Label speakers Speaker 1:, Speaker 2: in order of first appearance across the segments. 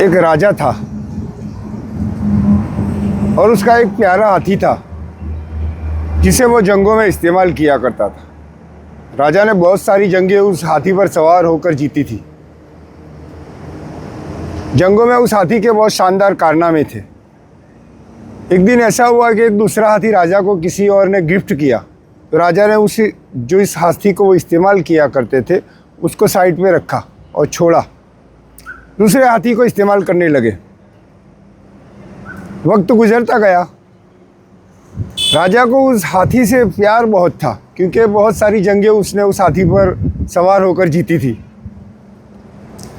Speaker 1: एक राजा था और उसका एक प्यारा हाथी था जिसे वो जंगों में इस्तेमाल किया करता था। राजा ने बहुत सारी जंगें उस हाथी पर सवार होकर जीती थी। जंगों में उस हाथी के बहुत शानदार कारनामे थे। एक दिन ऐसा हुआ कि एक दूसरा हाथी राजा को किसी और ने गिफ्ट किया, तो राजा ने जो इस हाथी को वो इस्तेमाल किया करते थे उसको साइड में रखा और छोड़ा। दूसरे हाथी को इस्तेमाल करने लगे। वक्त गुजरता गया। राजा को उस हाथी से प्यार बहुत था क्योंकि बहुत सारी जंगें उसने उस हाथी पर सवार होकर जीती थी।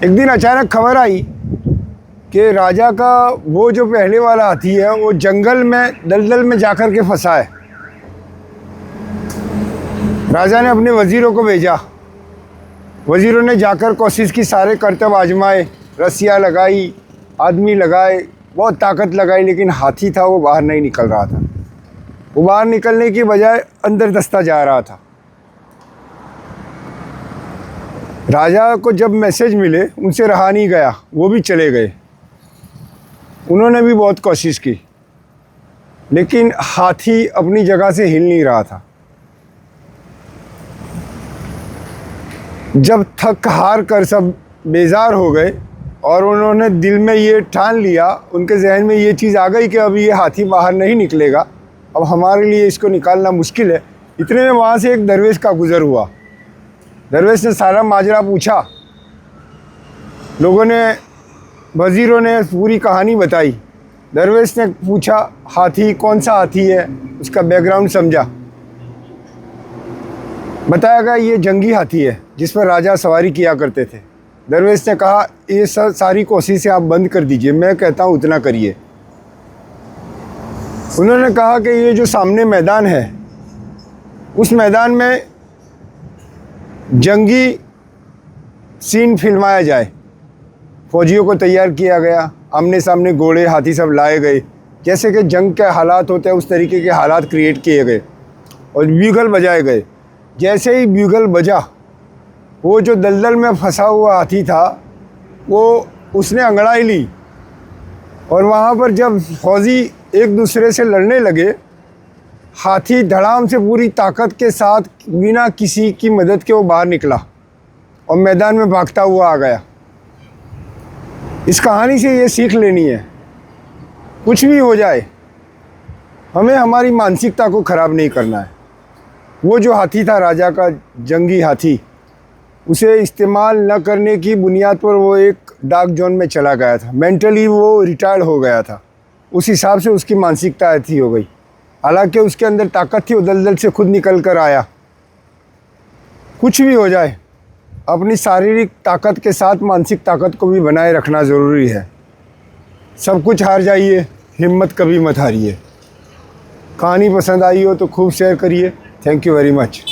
Speaker 1: एक दिन अचानक खबर आई कि राजा का वो जो पहले वाला हाथी है वो जंगल में दलदल में जाकर के फंसा है। राजा ने अपने वज़ीरों को भेजा। वज़ीरों ने जाकर कोशिश की, सारे करतब आजमाए, रस्सियाँ लगाई, आदमी लगाए, बहुत ताकत लगाई, लेकिन हाथी था वो बाहर नहीं निकल रहा था। वो बाहर निकलने की बजाय अंदर दस्ता जा रहा था। राजा को जब मैसेज मिले उनसे रहा नहीं गया, वो भी चले गए। उन्होंने भी बहुत कोशिश की लेकिन हाथी अपनी जगह से हिल नहीं रहा था। जब थक हार कर सब बेजार हो गए और उन्होंने दिल में ये ठान लिया, उनके जहन में ये चीज़ आ गई कि अब ये हाथी बाहर नहीं निकलेगा, अब हमारे लिए इसको निकालना मुश्किल है। इतने में वहाँ से एक दरवेश का गुज़र हुआ। दरवेश ने सारा माजरा पूछा। लोगों ने, वज़ीरों ने पूरी कहानी बताई। दरवेश ने पूछा हाथी कौन सा हाथी है, उसका बैकग्राउंड समझा। बताया गया ये जंगी हाथी है जिस पर राजा सवारी किया करते थे। दरवेश ने कहा ये सारी कोशिशें आप बंद कर दीजिए, मैं कहता हूँ उतना करिए। उन्होंने कहा कि ये जो सामने मैदान है उस मैदान में जंगी सीन फिल्माया जाए। फौजियों को तैयार किया गया, आमने सामने घोड़े हाथी सब लाए गए, जैसे कि जंग के हालात होते हैं उस तरीके के हालात क्रिएट किए गए और ब्यूगल बजाए गए। जैसे ही ब्यूगल बजा, वो जो दलदल में फंसा हुआ हाथी था वो उसने अंगड़ाई ली और वहाँ पर जब फौजी एक दूसरे से लड़ने लगे, हाथी धड़ाम से पूरी ताकत के साथ बिना किसी की मदद के वो बाहर निकला और मैदान में भागता हुआ आ गया। इस कहानी से ये सीख लेनी है, कुछ भी हो जाए हमें हमारी मानसिकता को ख़राब नहीं करना है। वो जो हाथी था राजा का जंगी हाथी, उसे इस्तेमाल न करने की बुनियाद पर वो एक डार्क जोन में चला गया था। मेंटली वो रिटायर्ड हो गया था। उस हिसाब से उसकी मानसिकता ऐसी हो गई। हालांकि उसके अंदर ताकत थी, वो दलदल से खुद निकल कर आया। कुछ भी हो जाए अपनी शारीरिक ताकत के साथ मानसिक ताकत को भी बनाए रखना ज़रूरी है। सब कुछ हार जाइए, हिम्मत कभी मत हारिए। कहानी पसंद आई हो तो खूब शेयर करिए। Thank you very much.